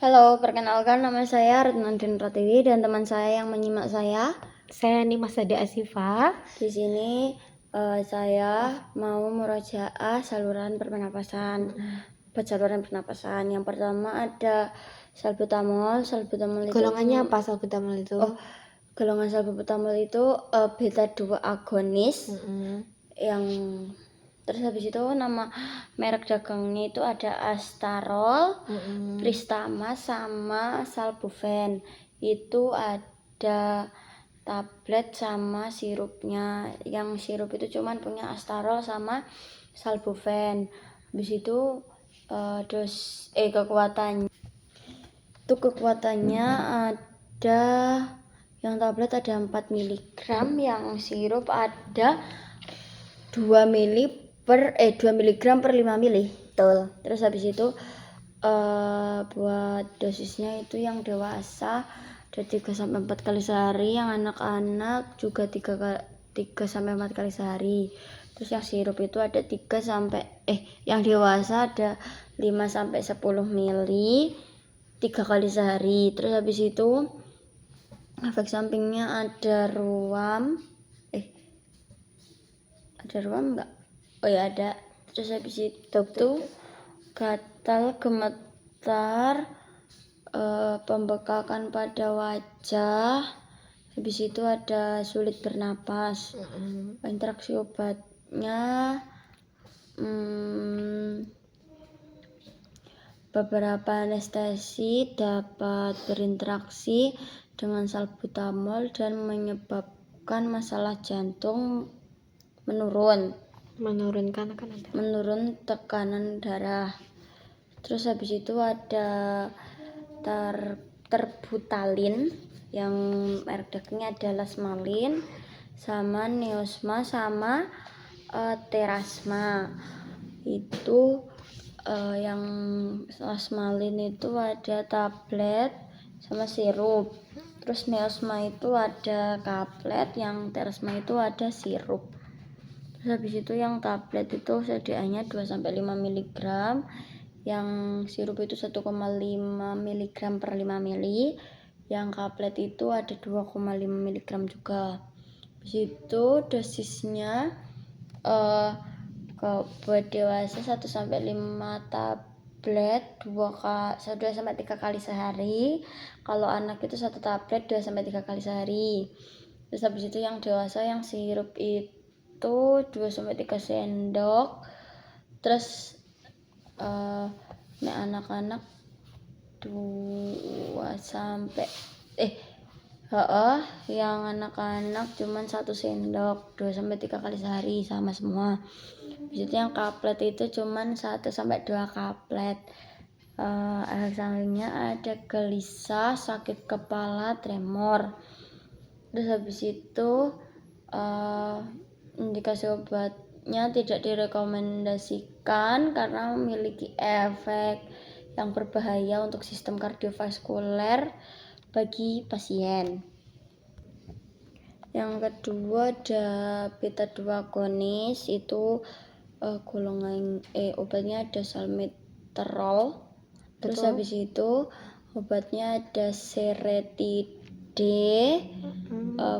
Halo, perkenalkan nama saya Retnandin Pratiwi dan teman saya yang menyimak saya. Saya Nimas Sada Asifa. Di sini saya mau murojaah saluran pernapasan. Saluran pernapasan. Yang pertama ada salbutamol. Salbutamol itu Golongannya apa salbutamol itu? golongan salbutamol itu beta 2 agonis. Yang terus habis itu nama merek dagangnya itu ada Astarol, Pristama sama Salbuven. Itu ada tablet sama sirupnya. Yang sirup itu cuman punya Astarol sama Salbuven. Habis itu kekuatannya ada yang tablet ada 4 mg, yang sirup ada 2 mg per 5 mili. Betul. Terus habis itu buat dosisnya itu yang dewasa ada 3-4 kali sehari, yang anak-anak juga 3-4 kali sehari. Terus yang sirup itu ada yang dewasa ada 5-10 mili 3 kali sehari. Terus habis itu efek sampingnya ada ruam enggak? Oh ya ada. Terus habis itu gatal, gemetar, pembekakan pada wajah. Habis itu ada sulit bernapas. Interaksi obatnya beberapa anestesi dapat berinteraksi dengan salbutamol dan menyebabkan masalah jantung menurun tekanan darah. Terus habis itu ada terbutalin, yang merek dagangnya ada Lasmalin sama Neosma sama Terasma. Itu yang Lasmalin itu ada tablet sama sirup. Terus Neosma itu ada kaplet, yang Terasma itu ada sirup. Terus habis itu yang tablet itu sediaannya 2-5 mg, yang sirup itu 1,5 mg per 5 mili, yang kaplet itu ada 2,5 mg juga. Habis itu dosisnya buat dewasa 1-5 tablet 2-3 kali sehari. Kalau anak itu 1 tablet 2-3 kali sehari. Terus habis itu yang dewasa yang sirup itu 2-3 sendok. Terus anak-anak 2 yang anak-anak cuman 1 sendok 2-3 kali sehari, sama semua. Habis itu yang kaplet itu cuman 1-2 kaplet. Efek sampingnya ada gelisah, sakit kepala, tremor. Terus habis itu indikasi obatnya tidak direkomendasikan karena memiliki efek yang berbahaya untuk sistem kardiovaskuler bagi pasien. Yang kedua ada beta 2 agonis, itu golongan obatnya ada salmeterol. Terus habis itu obatnya ada Seretide,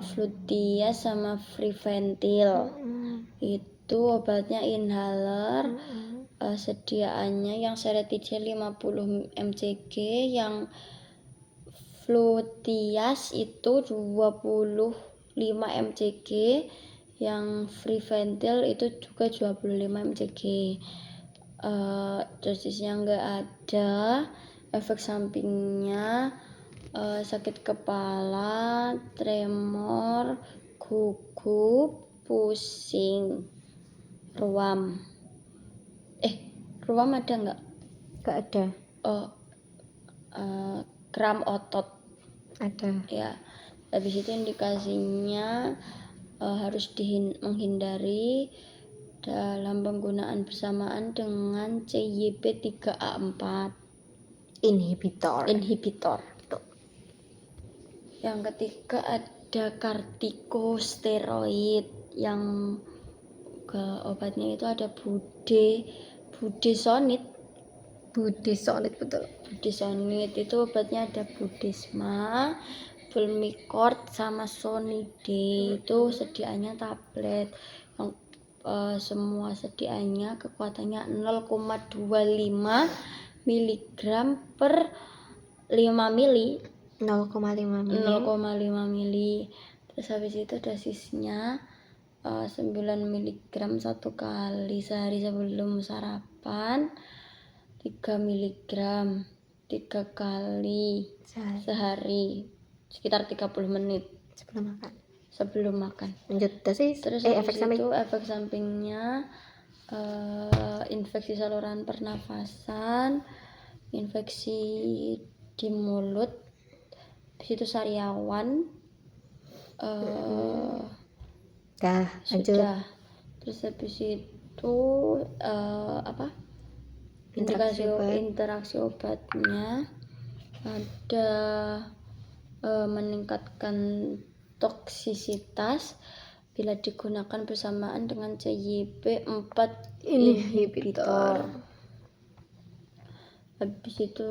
Flutia sama Freventil. Itu obatnya inhaler. Sediaannya yang Seretide 50 mcg, yang Flutias itu 25 mcg, yang Freventil itu juga 25 mcg. Dosisnya enggak ada. Efek sampingnya sakit kepala, tremor, gugup, pusing, ruam. Ruam ada enggak? Enggak ada. Kram otot ada. Ya. Habis itu indikasinya harus menghindari dalam penggunaan bersamaan dengan CYP3A4 inhibitor. Yang ketiga ada kortikosteroid, yang obatnya itu ada budesonide. Budesonide betul. Budesonide itu obatnya ada Budesma, Pulmicort sama Sonide. Itu sediaannya tablet. Yang semua sediaannya kekuatannya 0,25 mg per 5 mili. 0,5 mili. 0,5 mili. Terus habis itu dosisnya 9 mg satu kali sehari sebelum sarapan, 3 mg 3 kali sehari sekitar 30 menit sebelum makan. lanjut dosis. Terus efek samping. itu efek sampingnya infeksi saluran pernafasan, infeksi di mulut, habis itu sariawan, lanjut. sudah. Terus habis itu interaksi obatnya ada meningkatkan toksisitas bila digunakan bersamaan dengan CYP4 inhibitor. Habis itu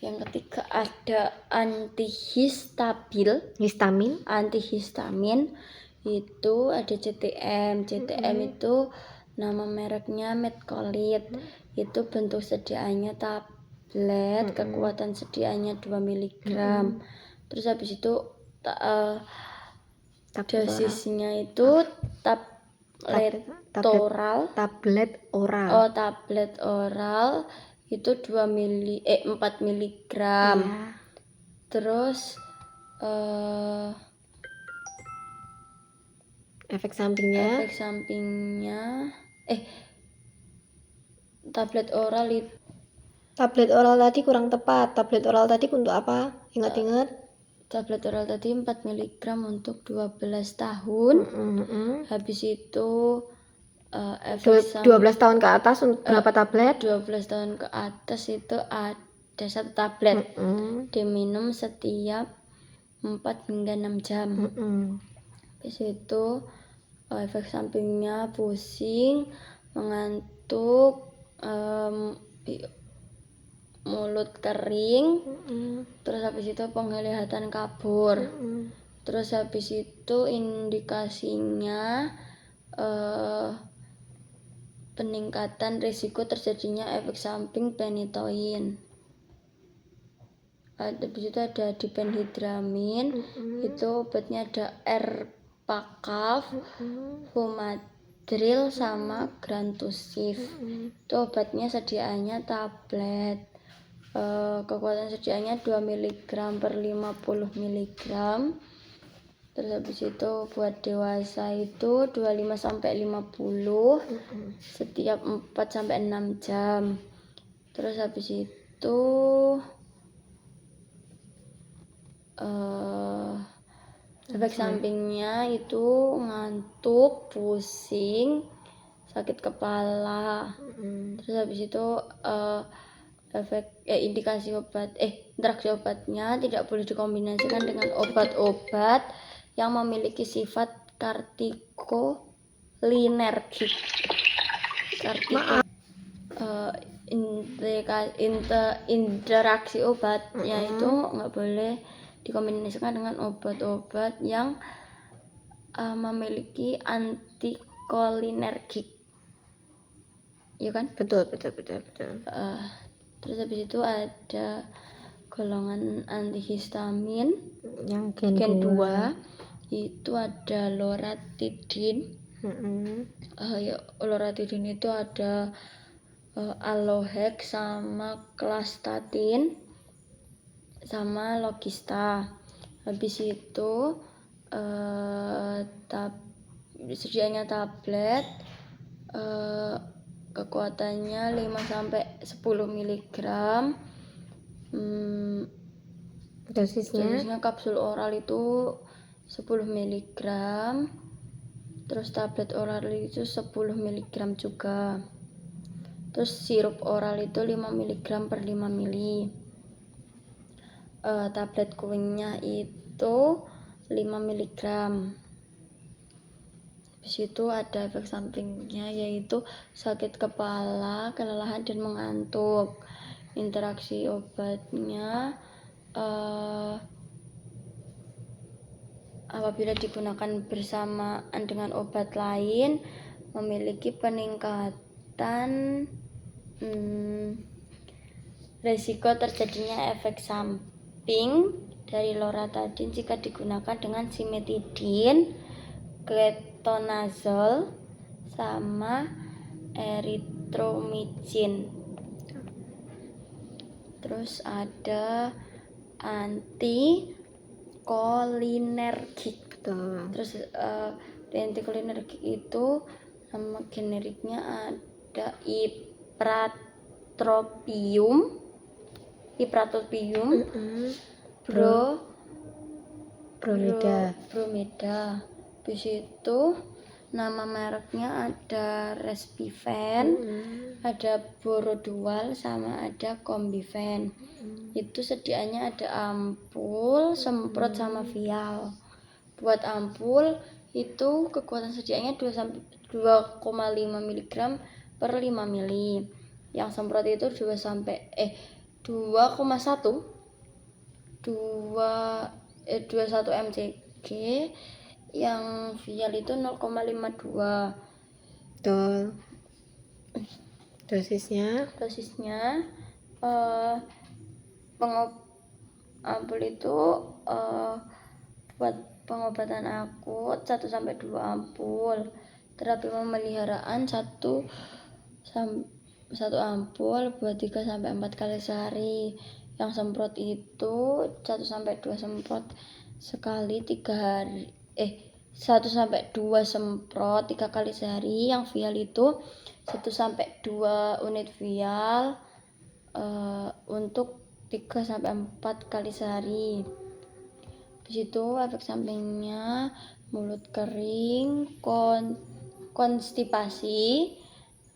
yang ketiga ada antihistamin itu ada CTM itu nama mereknya Medcolit. Itu bentuk sediaannya tablet, kekuatan sediaannya 2 mg. Terus habis itu dosisnya itu tablet oral itu 4 mg. Terus efek sampingnya tablet oral tadi kurang tepat. Tablet oral tadi untuk apa? Ingat-ingat. Tablet oral tadi 4 mg untuk 12 tahun. Habis itu 12 tahun ke atas berapa tablet? 12 tahun ke atas itu ada 1 tablet. Diminum setiap 4 hingga 6 jam. Habis itu efek sampingnya pusing, mengantuk, mulut kering, terus habis itu penglihatan kabur. Terus habis itu indikasinya peningkatan risiko terjadinya efek samping penitoin. Habis itu ada diphenhydramin, itu obatnya ada Erpacaf, Fumadril sama Grantusif. Itu obatnya sediaannya tablet. Kekuatan sediaannya 2 mg per 50 mg. Terus habis itu buat dewasa itu 25 sampai 50 setiap 4 sampai 6 jam. Terus habis itu efek sampingnya itu ngantuk, pusing, sakit kepala. Terus habis itu interaksi obatnya tidak boleh dikombinasikan dengan obat-obat yang memiliki sifat kortikolinergik. Interaksi obatnya itu nggak boleh dikombinasikan dengan obat-obat yang memiliki antikolinergik, ya kan? Betul. Terus habis itu ada golongan antihistamin yang gen 2 itu ada loratidin. Loratidin itu ada Alohex sama Klastatin sama Logista. Habis itu sediaannya tablet, kekuatannya 5 sampai 10 mg. Dosisnya kapsul oral itu 10 mg. Terus tablet oral itu 10 mg juga. Terus sirup oral itu 5 mg per 5 mili. Tablet kuingnya itu 5 mg. Di situ ada efek sampingnya yaitu sakit kepala, kelelahan dan mengantuk. Interaksi obatnya apabila digunakan bersamaan dengan obat lain memiliki peningkatan resiko terjadinya efek samping dari loratadin jika digunakan dengan simetidin, ketoconazole, sama erythromycin. Terus ada antikolinergik. Betul. Terus di antikolinergik itu nama generiknya ada ipratropium, bromida. Di situ nama mereknya ada Respifen, ada Borodual, sama ada Combifen. Itu sediaannya ada ampul, semprot, sama vial. Buat ampul itu kekuatan sediaannya 2,5 mg per 5 ml. Yang semprot itu 21 mcg. Yang vial itu 0,52. Betul. Dosisnya ampul itu buat pengobatan akut 1-2 ampul. Terapi pemeliharaan 1 ampul buat 3-4 kali sehari. Yang semprot itu 1-2 semprot sekali 3 hari. 1-2 semprot 3 kali sehari. Yang vial itu 1-2 unit vial untuk 3-4 kali sehari. Di situ efek sampingnya mulut kering, konstipasi,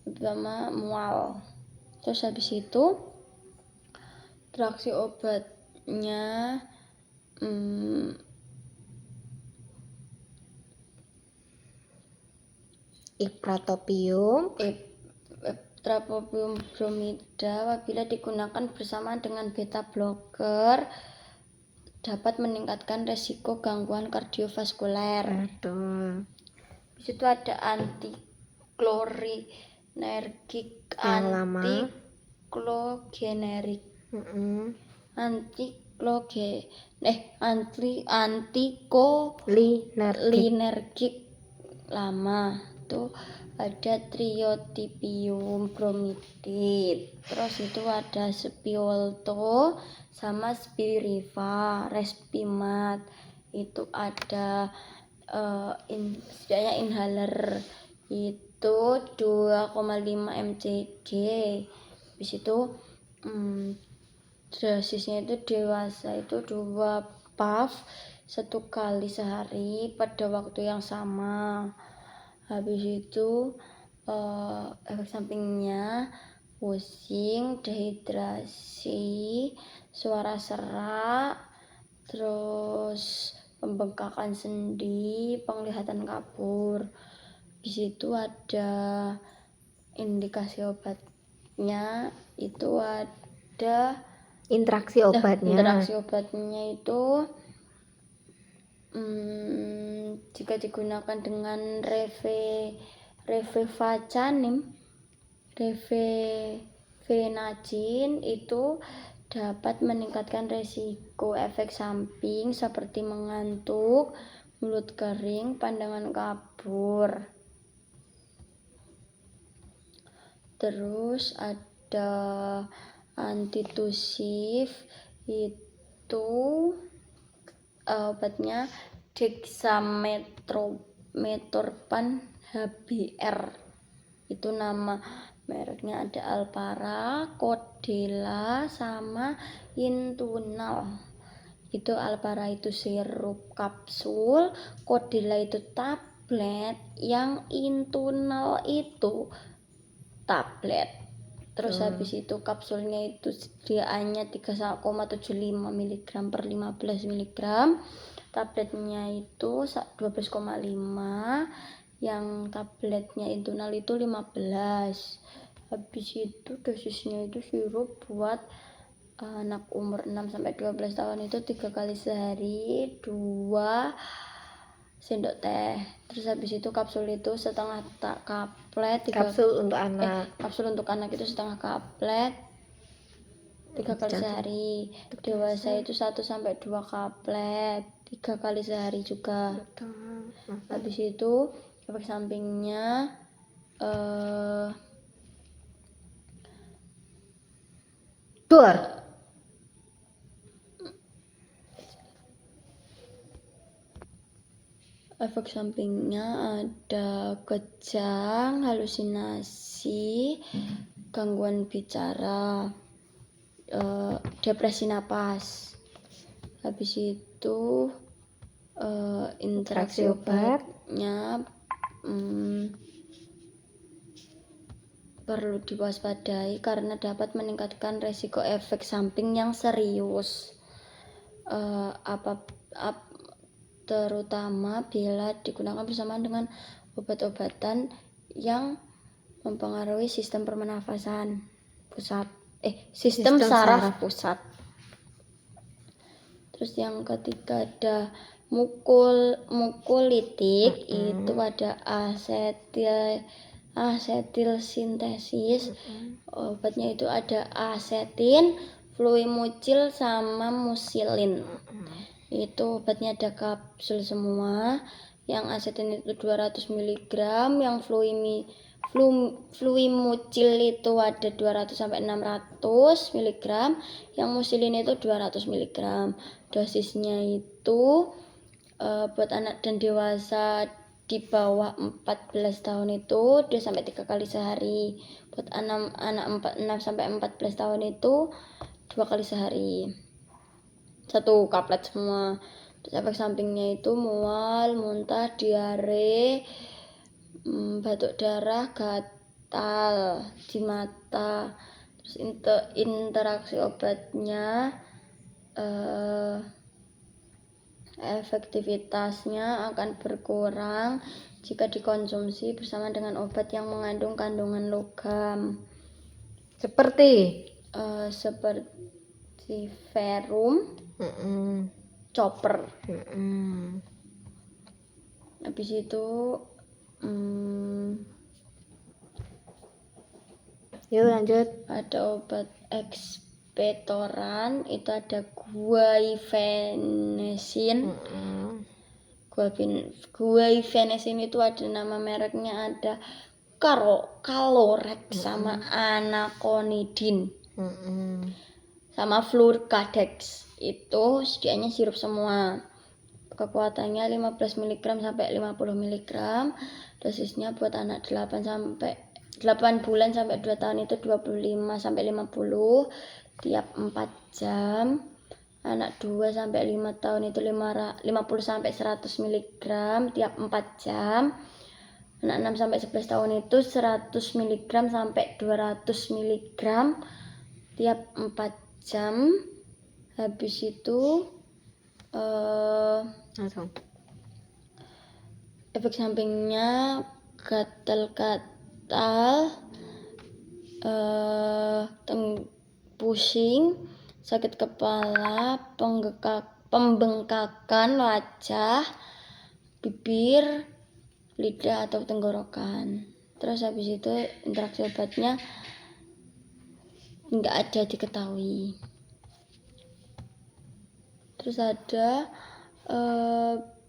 sama mual. Terus habis itu interaksi obatnya ipratropium bromida apabila digunakan bersamaan dengan beta blocker dapat meningkatkan resiko gangguan kardiovaskuler. Betul. Di situ ada anticholinergic, antiklogenerik, antikolinergik lama. Itu ada triotipium bromide. Terus itu ada Spiolto sama Spiriva, Respimat. Itu ada setidaknya inhaler itu 2,5 mcg. Habis itu dosisnya itu dewasa itu 2 puff 1 kali sehari pada waktu yang sama. Habis itu efek sampingnya pusing, dehidrasi, suara serak, terus pembengkakan sendi, penglihatan kabur. Di situ ada indikasi obatnya itu ada interaksi obatnya itu jika digunakan dengan revefenacin itu dapat meningkatkan resiko efek samping seperti mengantuk, mulut kering, pandangan kabur. Terus ada antitusif itu obatnya dexametorphan HBr. Itu nama mereknya ada Alpara, Cordella, sama Intunal. Itu Alpara itu sirup kapsul, Cordella itu tablet, yang Intunal itu tablet. Terus habis itu kapsulnya itu sediaannya 3,75 mg per 15 mg. Tabletnya itu 12,5. yang tabletnya internal itu 15. Habis itu dosisnya itu sirup buat anak umur 6 sampai 12 tahun itu 3 kali sehari 2 sendok teh. Terus habis itu kapsul itu setengah kaplet Kapsul untuk anak. kapsul untuk anak itu setengah kaplet 3 kali sehari. Dewasa itu 1 sampai 2 kaplet 3 kali sehari juga. Habis itu efek sampingnya efek sampingnya ada kejang, halusinasi, gangguan bicara, depresi napas. Habis itu interaksi obatnya perlu diwaspadai karena dapat meningkatkan resiko efek samping yang serius, terutama bila digunakan bersamaan dengan obat-obatan yang mempengaruhi sistem pernafasan pusat, sistem saraf pusat. Terus yang ketiga ada mukulitik, itu ada asetil sintesis. Obatnya itu ada asetin, fluimucil sama musilin. Itu obatnya ada kapsul semua. Yang asetin itu 200 mg, yang fluimucil itu ada 200 sampai 600 mg, yang musilin itu 200 mg. Dosisnya itu buat anak dan dewasa di bawah 14 tahun itu 2 sampai 3 kali sehari. Buat anak 6 sampai 14 tahun itu 2 kali sehari. 1 kaplet semua. Terus efek sampingnya itu mual, muntah, diare, batuk darah, gatal di mata. Terus interaksi obatnya efektivitasnya akan berkurang jika dikonsumsi bersama dengan obat yang mengandung kandungan logam seperti verum, copper. Habis itu yuk lanjut. Ada obat ekspektoran, itu ada guaifenesin. Guaifenesin itu ada nama mereknya, ada Kalorex sama anaconidin. Sama Flurcadex. Itu sedianya sirup semua. Kekuatannya 15 mg sampai 50 mg. Dosisnya buat anak 8 bulan sampai 2 tahun itu 25 sampai 50 tiap 4 jam. Anak 2 sampai 5 tahun itu 50 sampai 100 mg tiap 4 jam. Anak 6 sampai 11 tahun itu 100 mg sampai 200 mg tiap 4 jam. Habis itu efek sampingnya gatal-gatal, pusing, sakit kepala, pembengkakan wajah, bibir, lidah atau tenggorokan. Terus habis itu interaksi obatnya nggak ada diketahui. Terus ada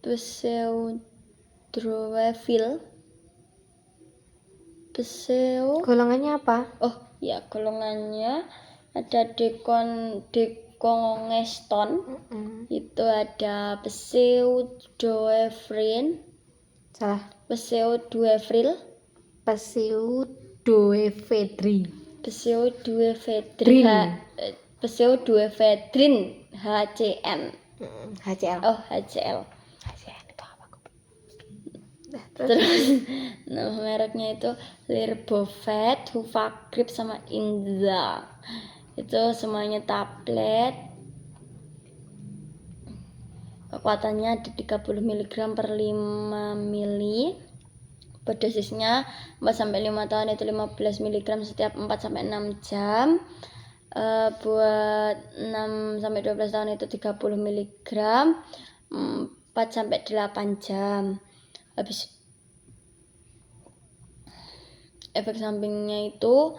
pseudrowefil. Golongannya apa? Oh ya, golongannya ada dekongeston. Itu ada pseudoephedrine. Salah. Pseudoephedrine. HCN. HCL. Oh, HCL. itu apa? Terus nama mereknya itu Lirbofed, Huvagrip sama Inza. Itu semuanya tablet. Kekuatannya ada 30 mg per 5 mili. Buat dosisnya 4-5 tahun itu 15 mg setiap 4-6 jam. Buat 6-12 tahun itu 30 mg 4-8 jam. Habis efek sampingnya itu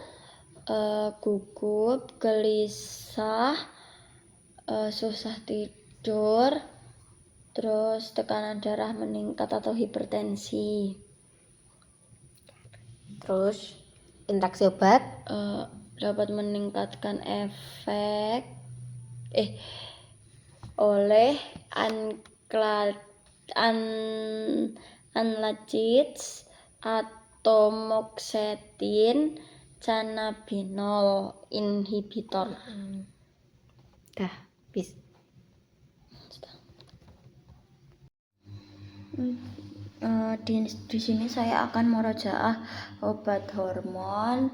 gugup, gelisah, susah tidur, terus tekanan darah meningkat atau hipertensi. Terus interaksi obat Dapat meningkatkan efek oleh anlacids, atomoxetin, cannabinol inhibitor. dah bis. Di sini saya akan merojaah obat hormon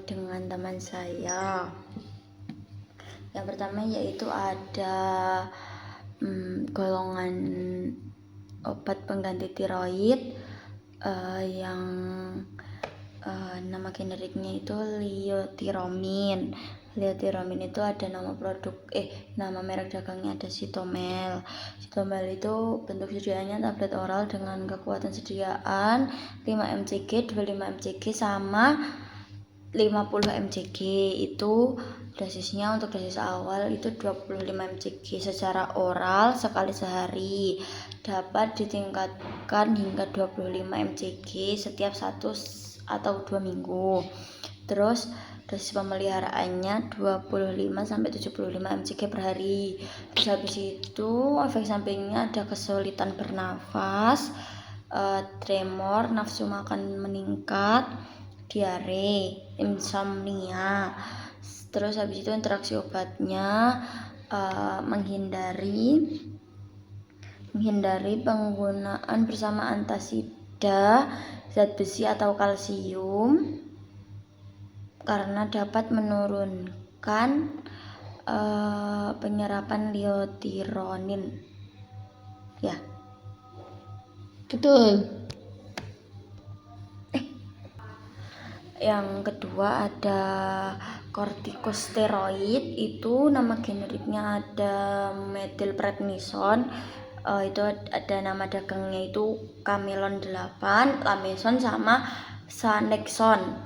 dengan teman saya. Yang pertama yaitu ada golongan obat pengganti tiroid yang nama generiknya itu liothyromin. Liothyromin itu ada nama merek dagangnya ada Cytomel. Cytomel itu bentuk sediaannya tablet oral dengan kekuatan sediaan 5 mcg, 25 mcg sama 50 mcg. Itu dosisnya untuk dosis awal itu 25 mcg secara oral sekali sehari, dapat ditingkatkan hingga 25 mcg setiap 1 atau 2 minggu. Terus dosis pemeliharaannya 25-75 mcg per hari. Terus habis itu efek sampingnya ada kesulitan bernafas, tremor, nafsu makan meningkat, diare, insomnia. Terus habis itu interaksi obatnya menghindari penggunaan bersama antasida, zat besi atau kalsium karena dapat menurunkan penyerapan liothyronin. Ya. Betul. Yang kedua ada kortikosteroid, itu nama generiknya ada methylprednison. Itu ada nama dagangnya itu Camelon 8, Lameson sama Sanexon.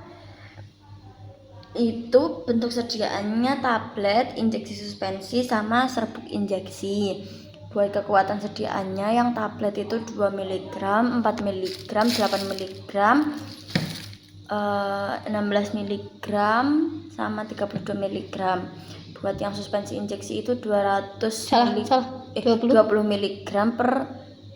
Itu bentuk sediaannya tablet, injeksi suspensi sama serbuk injeksi. Buat kekuatan sediaannya yang tablet itu 2 mg, 4 mg, 8 mg, 16 mg sama 32 mg. Buat yang suspensi injeksi itu 20 mg per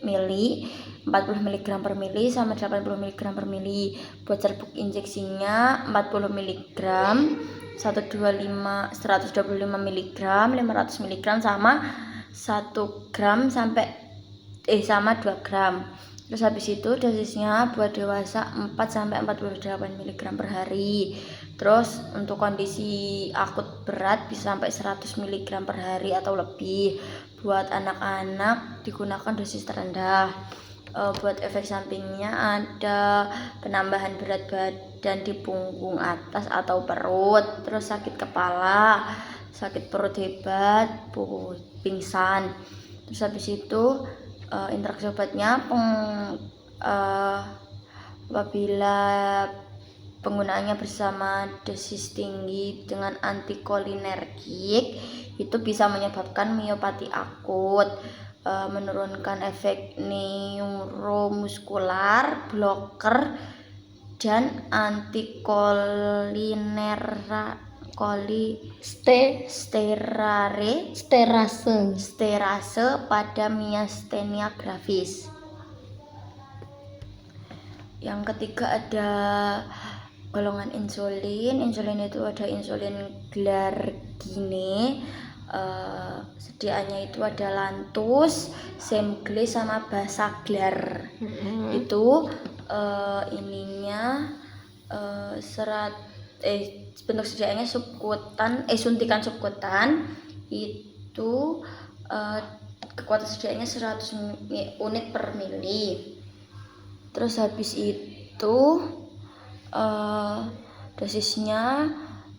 mili, 40 mg per mili sama 80 mg per mili. Buat serbuk injeksinya 40 mg, 125 mg, 500 mg sama 1 gram sama 2 gram. Terus habis itu dosisnya buat dewasa 4-48 mg per hari. Terus untuk kondisi akut berat bisa sampai 100 mg per hari atau lebih. Buat anak-anak digunakan dosis terendah. Buat efek sampingnya ada penambahan berat badan di punggung atas atau perut, terus sakit kepala, sakit perut hebat, pingsan. Terus habis itu interaksi obatnya apabila penggunaannya bersama dosis tinggi dengan antikolinergik itu bisa menyebabkan miopati akut, menurunkan efek neuromuskular, bloker, dan sterase pada miastenia gravis. Yang ketiga ada golongan insulin. Insulin itu ada insulin glargine. Sediaannya itu ada Lantus, Semglee sama Basaglar. Itu bentuk sediaannya suntikan subkutan. Itu kekuatan sediaannya 100 unit per mili. Terus habis itu dosisnya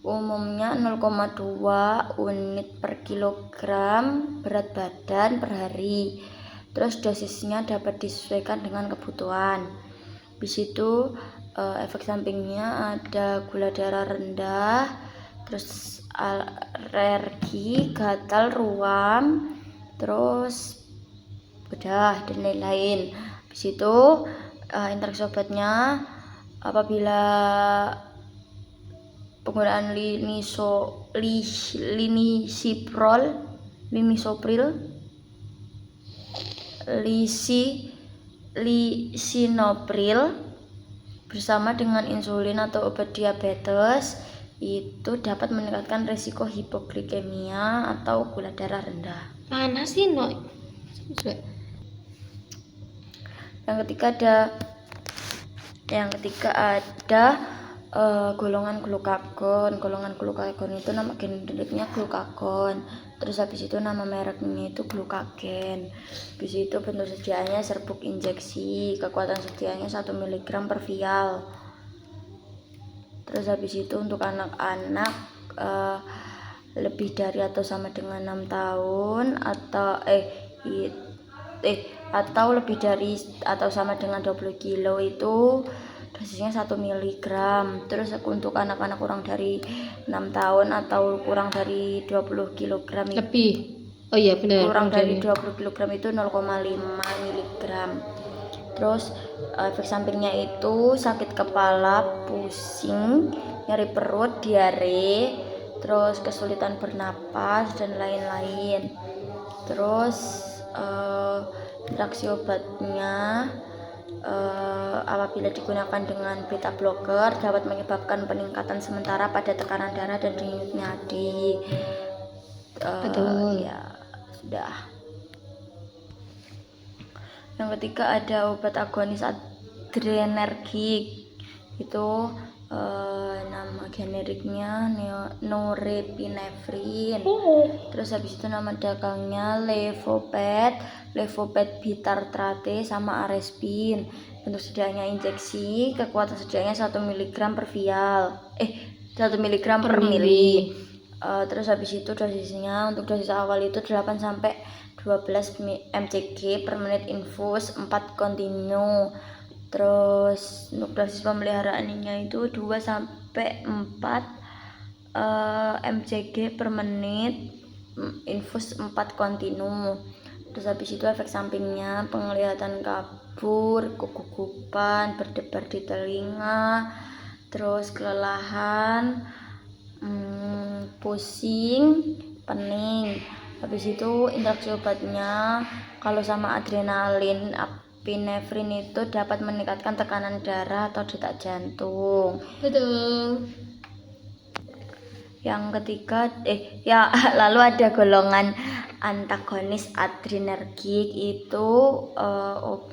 umumnya 0,2 unit per kilogram berat badan per hari. Terus dosisnya dapat disesuaikan dengan kebutuhan. Habis itu efek sampingnya ada gula darah rendah, terus alergi, gatal ruam, terus bedah dan lain-lain. Habis itu interaksi obatnya apabila penggunaan lisinopril bersama dengan insulin atau obat diabetes itu dapat meningkatkan risiko hipoglikemia atau gula darah rendah. Panas sih, no. Yang ketiga ada golongan glukagon. Golongan glukagon itu nama generiknya glukagon. Terus habis itu nama mereknya itu glukagen. Habis itu bentuk sediaannya serbuk injeksi, kekuatan sediaannya 1 mg per vial. Terus habis itu untuk anak-anak lebih dari atau sama dengan 6 tahun atau lebih dari atau sama dengan 20 kilo itu dosisnya 1 mg. Terus untuk anak-anak kurang dari 6 tahun atau kurang dari 20 kg lebih. Oh iya benar. Kurang dari 20 kg itu 0,5 mg. Terus efek sampingnya itu sakit kepala, pusing, nyeri perut, diare, terus kesulitan bernapas dan lain-lain. Terus interaksi obatnya apabila digunakan dengan beta blocker dapat menyebabkan peningkatan sementara pada tekanan darah dan denyut nadi. Betul. Ya sudah. Yang ketiga ada obat agonis adrenergik, itu nama generiknya norepinefrin. Terus habis itu nama dagangnya levoped bitartrate sama arespin. Bentuk sediaannya injeksi, kekuatan sediaannya 1 mg per vial 1 mg per mili. Terus habis itu dosisnya untuk dosis awal itu 8 sampai 12 mcg per menit infus 4 kontinu. Terus untuk dosis pemeliharaannya itu 2 sampai 4 mcg per menit infus 4 kontinu. Terus habis itu efek sampingnya penglihatan kabur, kegugupan, berdebar di telinga, terus kelelahan, pusing, pening. Habis itu interaksi obatnya kalau sama adrenalin epinefrin itu dapat meningkatkan tekanan darah atau detak jantung. Betul. Yang ketiga lalu ada golongan antagonis adrenergik, itu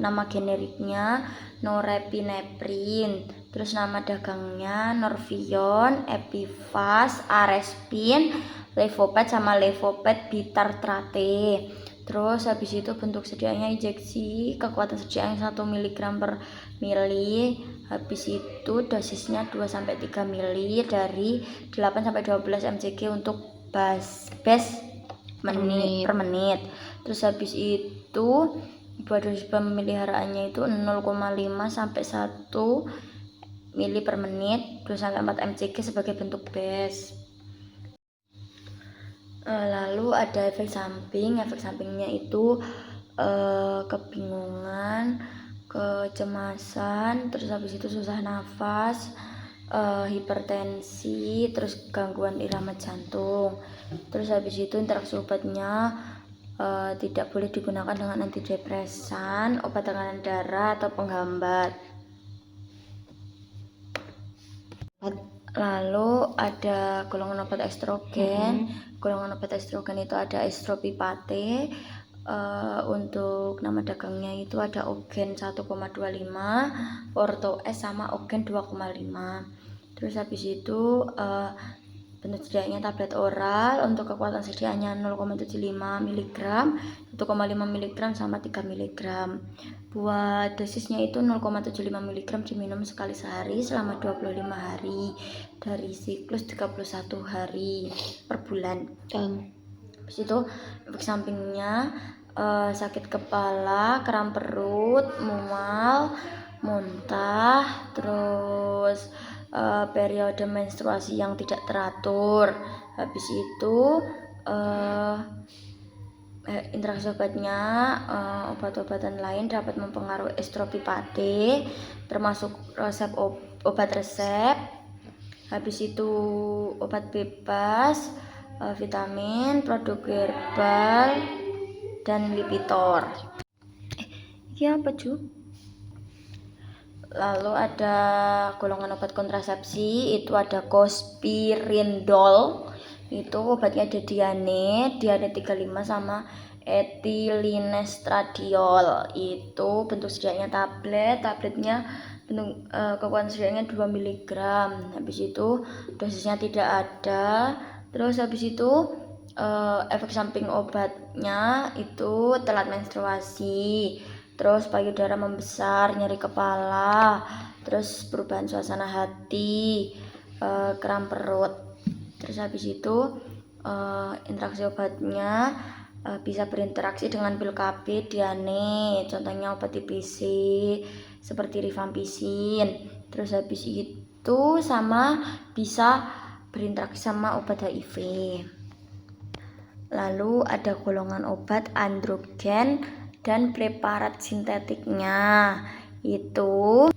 nama generiknya norepinephrine. Terus nama dagangnya Norvion, Epivas, Arespin, Levoped sama Levoped bitartrate. Terus habis itu bentuk sediaannya injeksi, kekuatan sediaannya 1 mg per mili. Habis itu dosisnya 2 sampai 3 mili dari 8 sampai 12 mcg untuk base per menit. Terus habis itu buat dosis pemeliharaannya itu 0,5 sampai 1 mili per menit, 2 sampai 4 mcg sebagai bentuk base. Lalu ada efek sampingnya itu kebingungan, kecemasan, terus habis itu susah nafas, hipertensi, terus gangguan irama jantung. Terus habis itu interaksi obatnya tidak boleh digunakan dengan antidepresan, obat tekanan darah atau penghambat. Lalu ada golongan obat estrogen. Golongan obat estrogen itu ada estropipate. Untuk nama dagangnya itu ada Ogen 1,25, Ortho S sama Ogen 2,5. Terus habis itu bentuk sediaannya tablet oral. Untuk kekuatan sediaannya 0,75 mg, 1,5 mg sama 3 mg. Buat dosisnya itu 0,75 mg diminum sekali sehari selama 25 hari dari siklus 31 hari per bulan. Habis itu efek sampingnya sakit kepala, kram perut, mual, muntah, terus periode menstruasi yang tidak teratur. Habis itu interaksi obatnya, obat-obatan lain dapat mempengaruhi estropipate, termasuk obat resep. Habis itu obat bebas, vitamin, produk herbal, dan Lipitor. Ini apa Ju? Lalu ada golongan obat kontrasepsi, itu ada Cospirindol, itu obatnya ada Diane 35 sama ethylene-estradiol. Itu bentuk sediaannya tabletnya bentuk kekuatan sediaannya 2 mg. Habis itu dosisnya tidak ada. Terus habis itu efek samping obatnya itu telat menstruasi, terus payudara membesar, nyeri kepala, terus perubahan suasana hati, kram perut. Terus habis itu interaksi obatnya bisa berinteraksi dengan pil KB, Diane, contohnya obat TBC seperti rifampicin. Terus habis itu sama bisa berinteraksi sama obat HIV. Lalu ada golongan obat androgen dan preparat sintetiknya. Itu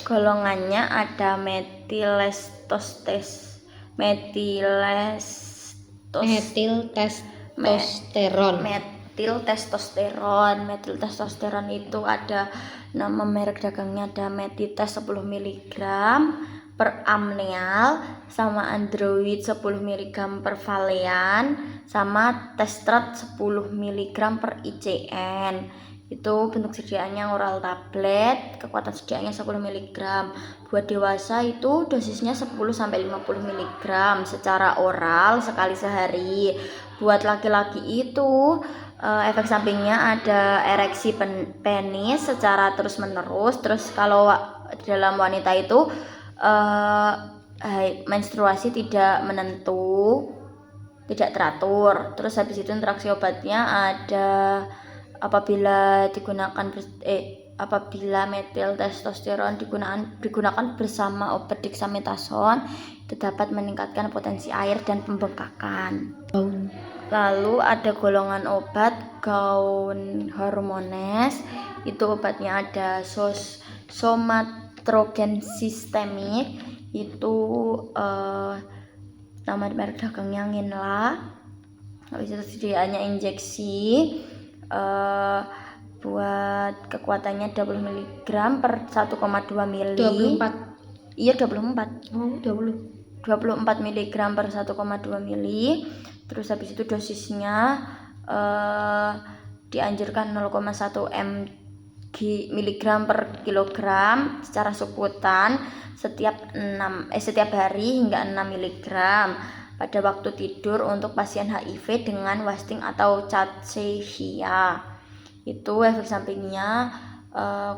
golongannya ada metiltestosteron itu ada nama merek dagangnya, ada Metitest 10 mg per amneal, sama Android 10 mg per Valean, sama Testrat 10 mg per ICN. Itu bentuk sediaannya oral tablet, kekuatan sediaannya 10 mg. Buat dewasa itu dosisnya 10-50 mg secara oral sekali sehari. Buat laki-laki itu efek sampingnya ada ereksi penis secara terus menerus. Terus kalau dalam wanita itu menstruasi tidak menentu, tidak teratur. Terus habis itu interaksi obatnya ada apabila metiltestosteron digunakan bersama obat dexamethasone, itu dapat meningkatkan potensi air dan pembengkakan. Lalu ada golongan obat gaun hormones, itu obatnya ada somatrogen sistemik, itu nama merek dagangnya Ngenla. Habis itu sediaannya injeksi, buat kekuatannya 20 mg per 1,2 ml. 24. Iya 24. Oh, 24 mg per 1,2 ml. Terus habis itu dosisnya dianjurkan 0,1 mg per kilogram secara sukutan setiap hari hingga 6 mg pada waktu tidur untuk pasien HIV dengan wasting atau cachexia. Itu efek sampingnya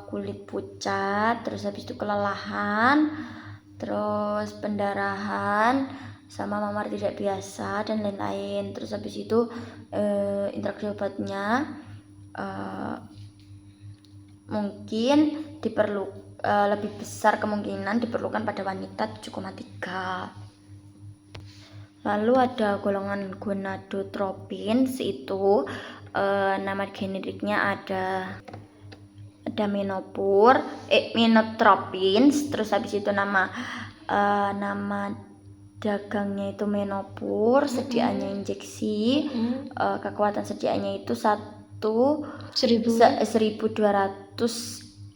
kulit pucat, terus habis itu kelelahan, terus pendarahan, sama mamar tidak biasa dan lain-lain. Terus habis itu interaksi obatnya mungkin lebih besar kemungkinan diperlukan pada wanita 7,3. Lalu ada golongan gonadotropins, itu nama generiknya ada minotropins. Terus habis itu nama dagangnya itu Menopur, sediaannya injeksi, kekuatan sediaannya itu 1200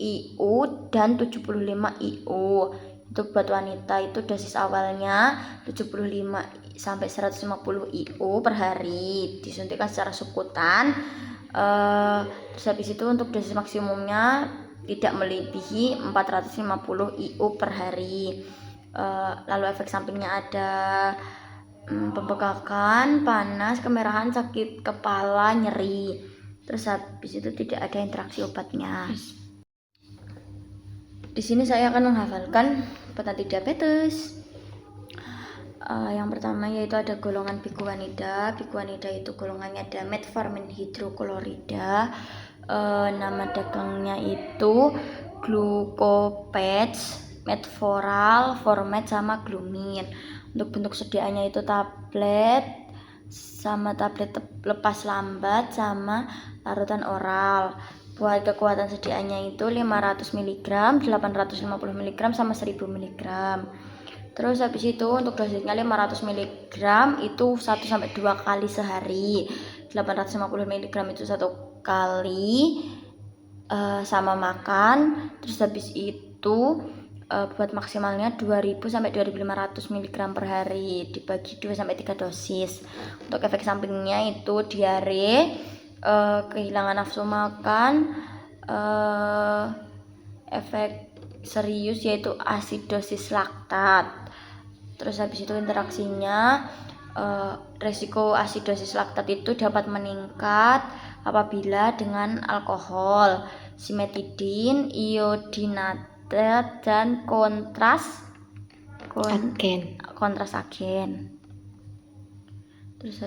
IU dan 75 IU. Itu buat wanita itu dosis awalnya 75 sampai 150 IU per hari, disuntikkan secara sukutan. Terus habis itu untuk dosis maksimumnya tidak melebihi 450 IU per hari. Lalu efek sampingnya ada pembekakan, panas, kemerahan, sakit kepala, nyeri. Terus habis itu tidak ada interaksi obatnya. Di sini saya akan menghafalkan obat anti diabetes. Yang pertama yaitu ada golongan bikuanida. Bikuanida itu golongannya ada metformin hidroklorida. Nama dagangnya itu Glucopage, Metforal, Format sama Glumin. Untuk bentuk sediaannya itu tablet sama tablet lepas lambat sama larutan oral. Buat kekuatan sediaannya itu 500 mg, 850 mg sama 1000 mg. Terus habis itu untuk dosisnya 500 mg itu 1-2 kali sehari. 850 mg itu 1 kali sama makan. Terus habis itu buat maksimalnya 2000-2500 mg per hari dibagi 2-3 dosis. Untuk efek sampingnya itu diare, kehilangan nafsu makan, efek serius yaitu asidosis laktat. Terus habis itu interaksinya, resiko asidosis laktat itu dapat meningkat apabila dengan alkohol, simetidin, iodinat dan kontras agen. Terus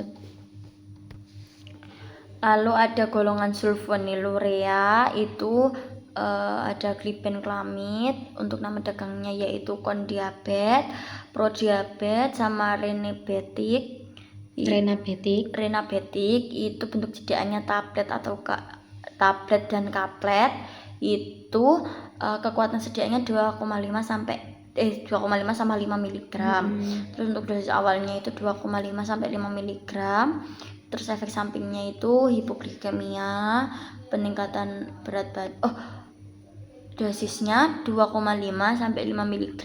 lalu ada golongan sulfonilurea itu ada glibenclamid. Untuk nama dagangnya yaitu kondiabet, prodiabet sama renabetik. Itu bentuk sediaannya tablet atau tablet dan kaplet. Itu kekuatan sediaannya 2,5 sama 5 mg. Terus untuk dosis awalnya itu 2,5 sampai 5 mg. Terus efek sampingnya itu hipoglikemia, peningkatan berat badan. Dosisnya 2,5 sampai 5 mg.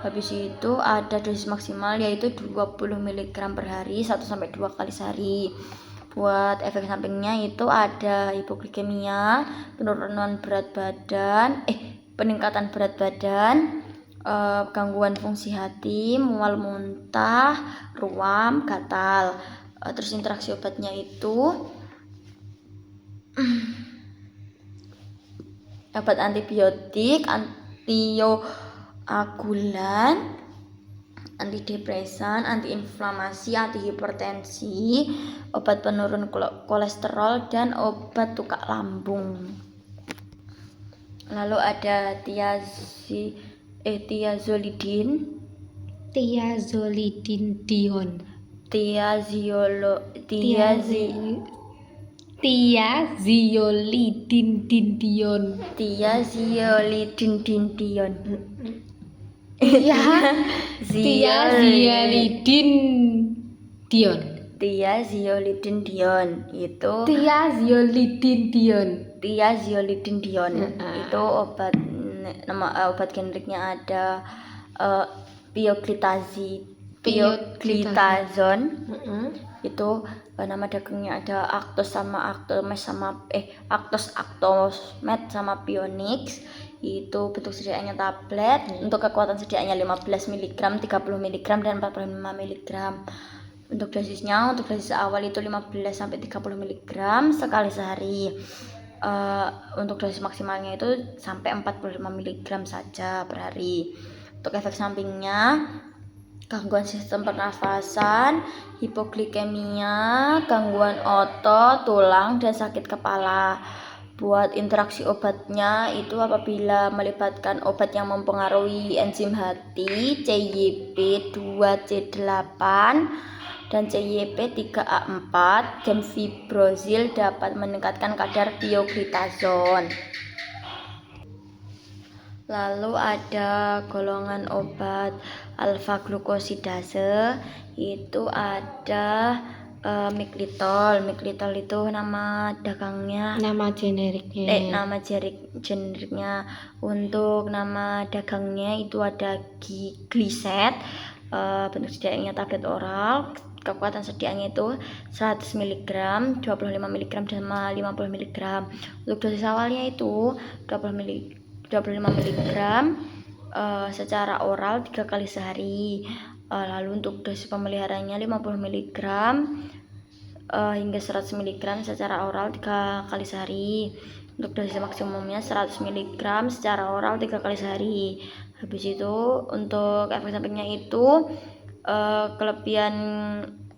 Habis itu ada dosis maksimal yaitu 20 mg per hari 1-2 kali sehari. Buat efek sampingnya itu ada hipoglikemia, penurunan berat badan, peningkatan berat badan, gangguan fungsi hati, mual muntah, ruam, gatal. Terus interaksi obatnya itu obat antibiotik, antioagulan, antidepresan, antiinflamasi, antihipertensi, obat penurun kolesterol, dan obat tukak lambung. Lalu ada tiazolidin tiazolidin itu obat generiknya ada pioglitazone. Itu nama dagangnya ada Actos Actosmed sama Pionix. Itu bentuk sediaannya tablet. Untuk kekuatan sediaannya 15 mg, 30 mg dan 45 mg. Untuk dosisnya, untuk dosis awal itu 15-30 mg sekali sehari. Untuk dosis maksimalnya itu sampai 45 mg saja per hari. Untuk efek sampingnya, gangguan sistem pernafasan, hipoglikemia, gangguan otot, tulang, dan sakit kepala. Buat interaksi obatnya itu apabila melibatkan obat yang mempengaruhi enzim hati, CYP2C8 dan CYP3A4, dan fibrozil dapat meningkatkan kadar pioglitazone. Lalu ada golongan obat alfa glukosidase, itu ada Miglitol. Miglitol itu nama dagangnya, nama generiknya. Untuk nama dagangnya itu ada Gliset. Bentuk sediaannya tablet oral. Kekuatan sediaannya itu 100 mg, 25 mg dan 50 mg. Untuk dosis awalnya itu 25 mg secara oral 3 kali sehari. Lalu untuk dosis pemeliharaannya 50 mg hingga 100 mg secara oral 3 kali sehari. Untuk dosis maksimumnya 100 mg secara oral 3 kali sehari. Habis itu untuk efek sampingnya itu kelebihan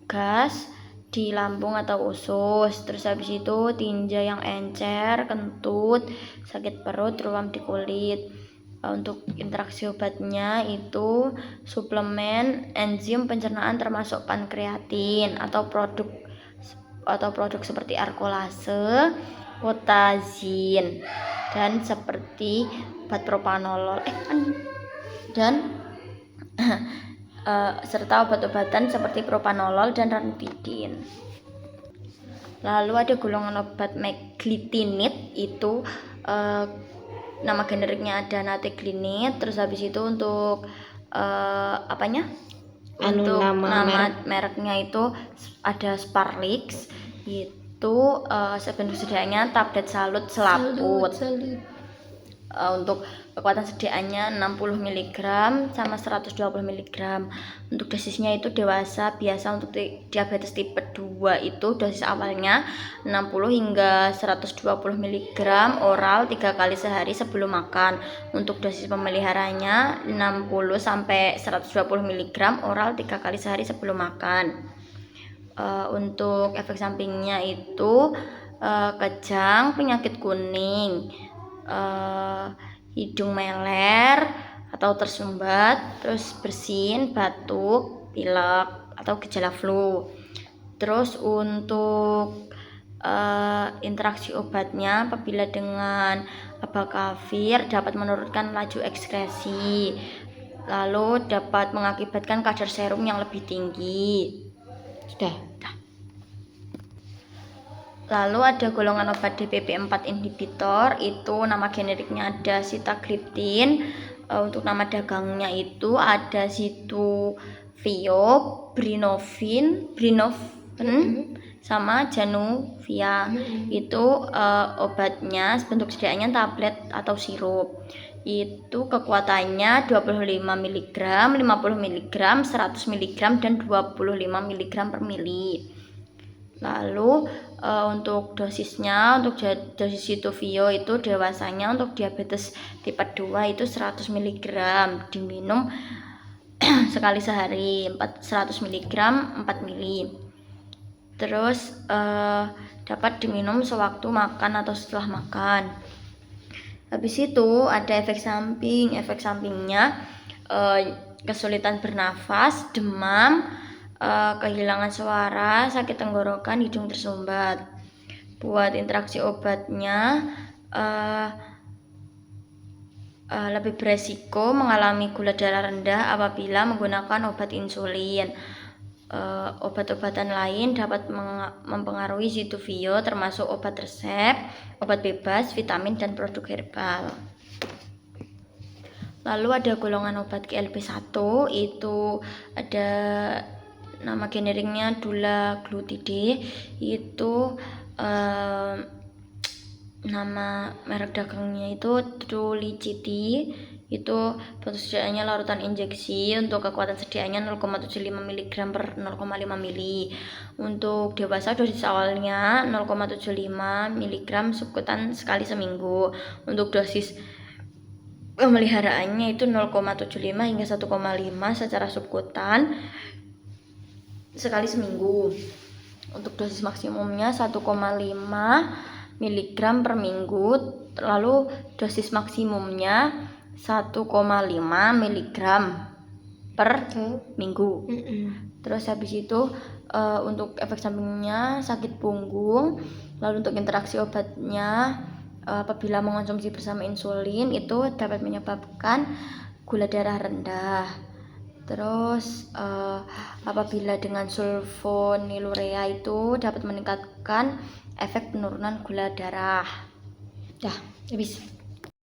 gas di lambung atau usus, terus habis itu tinja yang encer, kentut, sakit perut, ruam di kulit. Untuk interaksi obatnya itu suplemen enzim pencernaan termasuk pankreatin atau produk seperti arkolase, potazin, dan seperti obat propanolol dan serta obat-obatan seperti propanolol dan ranitidin. Lalu ada golongan obat meglitinid, itu nama generiknya ada nateglinid. Terus habis itu untuk untuk nama mereknya itu ada Sparlix, itu sebentuk sediaannya tablet salut selaput. Untuk kekuatan sediaannya 60 mg sama 120 mg. Untuk dosisnya itu dewasa biasa. Untuk diabetes tipe 2 itu dosis awalnya 60 hingga 120 mg oral 3 kali sehari sebelum makan. Untuk dosis pemeliharanya 60 sampai 120 mg oral 3 kali sehari sebelum makan. Untuk efek sampingnya itu kejang, penyakit kuning, hidung meler atau tersumbat, terus bersin, batuk, pilek atau gejala flu. Terus untuk interaksi obatnya apabila dengan abakavir dapat menurunkan laju ekskresi, lalu dapat mengakibatkan kadar serum yang lebih tinggi. Sudah. Lalu ada golongan obat DPP-4 inhibitor, itu nama generiknya ada sitagliptin. Untuk nama dagangnya itu ada Zituvio, Brinovin, sama Januvia. Itu obatnya bentuk sediaannya tablet atau sirup. Itu kekuatannya 25 mg, 50 mg, 100 mg, dan 25 mg per mili. Lalu untuk dosisnya, untuk dosis Zituvio itu dewasanya untuk diabetes tipe 2 itu 100 mg diminum sekali sehari, 100 mg 4 mili. Terus dapat diminum sewaktu makan atau setelah makan. Habis itu ada efek samping. Efek sampingnya kesulitan bernafas, demam, kehilangan suara, sakit tenggorokan, hidung tersumbat. Buat interaksi obatnya lebih beresiko mengalami gula darah rendah apabila menggunakan obat insulin. Obat-obatan lain dapat mempengaruhi Zituvio, termasuk obat resep, obat bebas, vitamin, dan produk herbal. Lalu ada golongan obat GLP-1, itu ada nama generiknya dulaglutide, itu nama merek dagangnya itu Trulicity. Itu bentuk sediaannya larutan injeksi. Untuk kekuatan sediaannya 0,75 mg per 0,5 mili. Untuk dewasa dosis awalnya 0,75 mg subkutan sekali seminggu. Untuk dosis pemeliharaannya itu 0,75 hingga 1,5 secara subkutan sekali seminggu. Untuk dosis maksimumnya 1,5 mg per minggu. Lalu dosis maksimumnya 1,5 mg per minggu. Terus habis itu untuk efek sampingnya sakit punggung. Lalu untuk interaksi obatnya apabila mengonsumsi bersama insulin itu dapat menyebabkan gula darah rendah. Terus apabila dengan sulfonilurea itu dapat meningkatkan efek penurunan gula darah. Dah, habis.